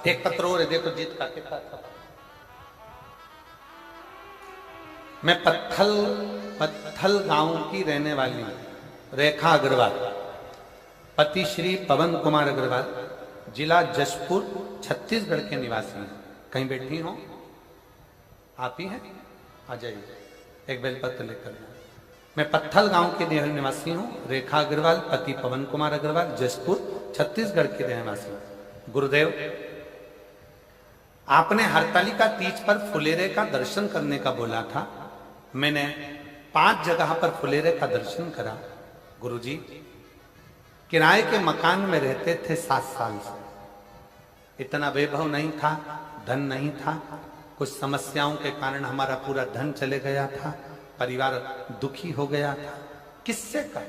एक पत्र और है, देखो जीत का कितना था। मैं पत्थल गांव की रहने वाली रेखा अग्रवाल, पति श्री पवन कुमार अग्रवाल, जिला जशपुर छत्तीसगढ़ के निवासी हैं। कहीं बैठी हो? आप ही हैं? आ जाइए, एक बेलपत्र लेकर। मैं पत्थल गांव के निवासी हूं, रेखा अग्रवाल, पति पवन कुमार अग्रवाल, जशपुर छत्तीसगढ़ के रहवासी हूं। गुरुदेव, आपने हरतालिका तीज पर फुलेरे का दर्शन करने का बोला था। मैंने 5 जगह पर फुलेरे का दर्शन करा। गुरुजी, किराए के मकान में रहते थे 7 साल से। इतना वैभव नहीं था, धन नहीं था, कुछ समस्याओं के कारण हमारा पूरा धन चले गया था, परिवार दुखी हो गया था। किससे कर?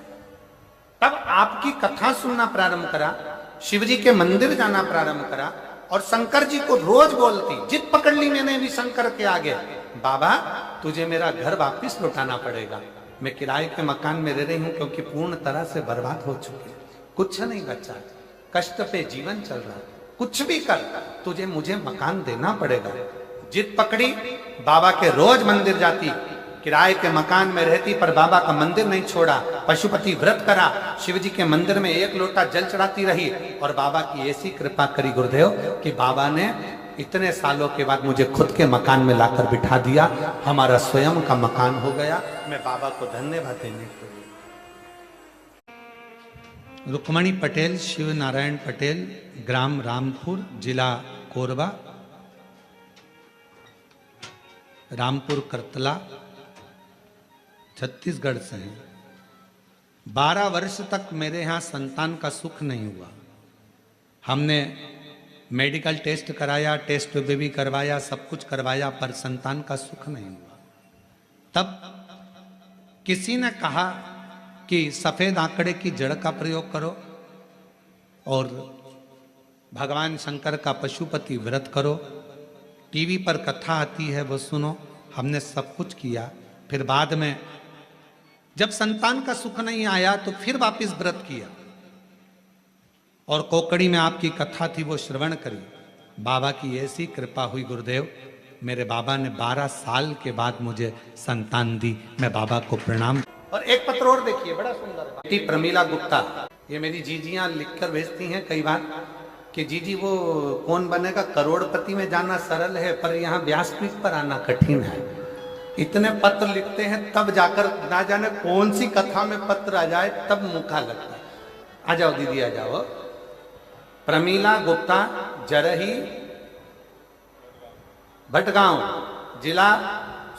तब आपकी कथा सुनना प्रारंभ करा, शिवजी के मंदिर जाना प्रारंभ करा और शंकर जी को रोज बोलती, जिद पकड़ ली मैंने भी शंकर के आगे, बाबा तुझे मेरा घर वापिस लौटाना पड़ेगा। मैं किराए के मकान में रह रही हूं क्योंकि पूर्ण तरह से बर्बाद हो चुकी, कुछ नहीं बचा, कष्ट पे जीवन चल रहा, कुछ भी कर तुझे मुझे मकान देना पड़ेगा। जिद पकड़ी, बाबा के रोज मंदिर जाती, किराए के मकान में रहती पर बाबा का मंदिर नहीं छोड़ा। पशुपति व्रत करा, शिवजी के मंदिर में 1 लोटा जल चढ़ाती रही और बाबा की ऐसी कृपा करी गुरुदेव कि बाबा ने इतने सालों के बाद मुझे खुद के मकान में लाकर बिठा दिया। हमारा स्वयं का मकान हो गया। मैं बाबा को धन्यवाद देने के लिए। रुक्मणी पटेल, शिव नारायण पटेल, ग्राम रामपुर, जिला कोरबा, रामपुर करतला, छत्तीसगढ़ से हैं। 12 वर्ष तक मेरे यहाँ संतान का सुख नहीं हुआ। हमने मेडिकल टेस्ट कराया, टेस्ट बेबी करवाया, सब कुछ करवाया, पर संतान का सुख नहीं हुआ। तब किसी ने कहा कि सफेद आंकड़े की जड़ का प्रयोग करो और भगवान शंकर का पशुपति व्रत करो, टीवी पर कथा आती है वो सुनो। हमने सब कुछ किया। फिर बाद में जब संतान का सुख नहीं आया तो फिर वापस व्रत किया और कोकड़ी में आपकी कथा थी वो श्रवण करी। बाबा की ऐसी कृपा हुई गुरुदेव, मेरे बाबा ने 12 साल के बाद मुझे संतान दी। मैं बाबा को प्रणाम। और एक पत्र और देखिए, बड़ा सुंदर। बेटी प्रमीला गुप्ता, ये मेरी जीजियां लिखकर भेजती हैं कई बार कि जीजी वो कौन बनेगा करोड़पति में जाना सरल है पर यहाँ व्यासपीठ पर आना कठिन है। इतने पत्र लिखते हैं तब जाकर ना जाने कौन सी कथा में पत्र आ जाए तब मुखा लगता है। आ जाओ दीदी, आ जाओ। प्रमीला गुप्ता, जरही भटगांव, जिला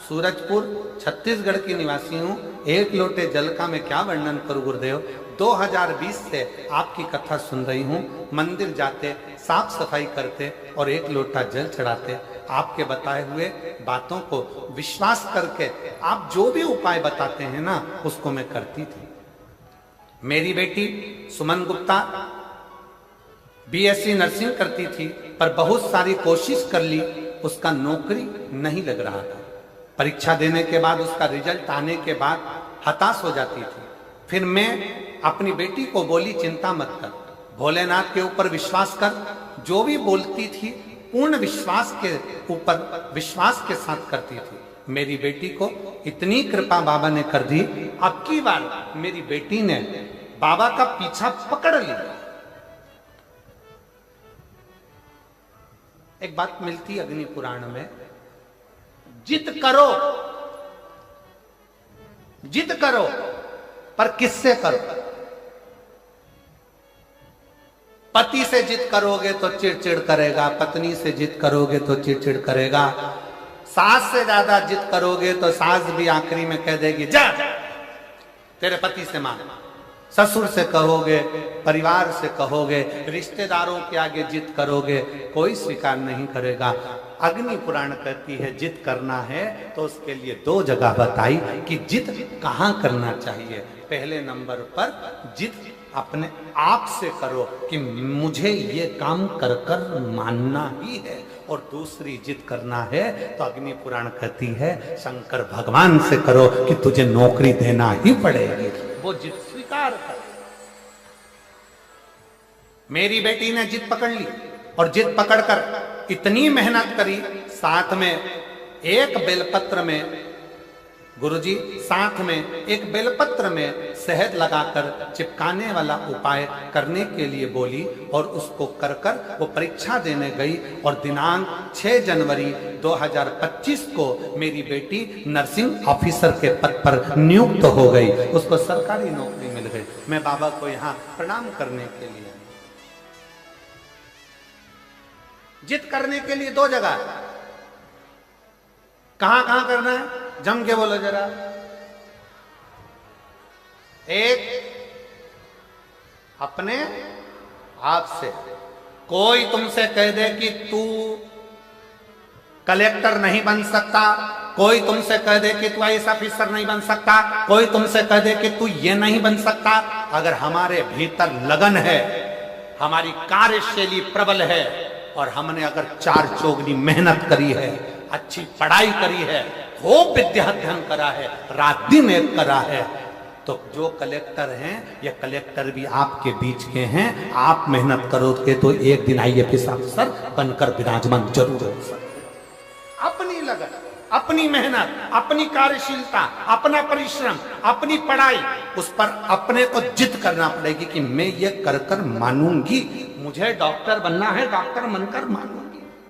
सूरजपुर, छत्तीसगढ़ की निवासी हूं। 1 लोटे जल का मैं क्या वर्णन करूं गुरुदेव। 2020 से आपकी कथा सुन रही हूं। मंदिर जाते, साफ सफाई करते और 1 लोटा जल चढ़ाते, आपके बताए हुए बातों को विश्वास करके आप जो भी उपाय बताते हैं ना उसको मैं करती थी। मेरी बेटी सुमन गुप्ता BSc नर्सिंग करती थी पर बहुत सारी कोशिश कर ली, उसका नौकरी नहीं लग रहा था। परीक्षा देने के बाद उसका रिजल्ट आने के बाद हताश हो जाती थी। फिर मैं अपनी बेटी को बोली, चिंता मत कर, भोलेनाथ के ऊपर विश्वास कर। जो भी बोलती थी पूर्ण विश्वास के ऊपर विश्वास के साथ करती थी। मेरी बेटी को इतनी कृपा बाबा ने कर दी। अब की बार मेरी बेटी ने बाबा का पीछा पकड़ लिया। एक बात मिलती अग्नि पुराण में, जिद करो, जिद करो पर किससे करो। पति से जिद करोगे तो चिड़चिड़ करेगा, पत्नी से जिद करोगे तो चिड़चिड़ करेगा, सास से ज्यादा जिद करोगे तो सास भी आखिरी में कह देगी जा तेरे पति से मांग। ससुर से कहोगे, परिवार से कहोगे, रिश्तेदारों के आगे जिद करोगे, कोई स्वीकार नहीं करेगा। अग्नि पुराण कहती है जिद करना है तो उसके लिए 2 जगह बताई कि जिद कहाँ करना चाहिए। पहले नंबर पर जिद अपने आप से करो कि मुझे ये काम कर कर मानना ही है, और दूसरी जिद करना है तो अग्नि पुराण कहती है शंकर भगवान से करो कि तुझे नौकरी देना ही पड़ेगी। वो जिद स्वीकार कर। मेरी बेटी ने जिद पकड़ ली, और जिद पकड़कर इतनी मेहनत करी। साथ में एक बेलपत्र में गुरुजी साथ में एक बेलपत्र में शहद लगाकर चिपकाने वाला उपाय करने के लिए बोली और उसको कर कर वो परीक्षा देने गई और दिनांक 6 जनवरी 2025 को मेरी बेटी नर्सिंग ऑफिसर के पद पर नियुक्त हो गई, उसको सरकारी नौकरी मिल गई। मैं बाबा को यहाँ प्रणाम करने के लिए, जिद करने के लिए 2 जगह, कहां कहां करना है जम के बोलो जरा। एक अपने आप से, कोई तुमसे कह दे कि तू कलेक्टर नहीं बन सकता, कोई तुमसे कह दे कि तू आईएएस ऑफिसर नहीं बन सकता, कोई तुमसे कह दे कि तू ये नहीं बन सकता, अगर हमारे भीतर लगन है, हमारी कार्यशैली प्रबल है और हमने अगर 4 चौगनी मेहनत करी है, अच्छी पढ़ाई करी है, खूब विद्या अध्ययन करा है, रात दिन एक करा है, तो जो कलेक्टर हैं ये कलेक्टर भी आपके बीच के हैं। आप मेहनत करोगे तो एक दिन आईएएस अफसर बनकर विराजमान जरूर हो सकते। अपनी लगन, अपनी मेहनत, अपनी कार्यशीलता, अपना परिश्रम, अपनी पढ़ाई, उस पर अपने को जिद करना पड़ेगी कि मैं ये कर कर मानूंगी, मुझे डॉक्टर बनना है, डॉक्टर बनकर मानूंगी।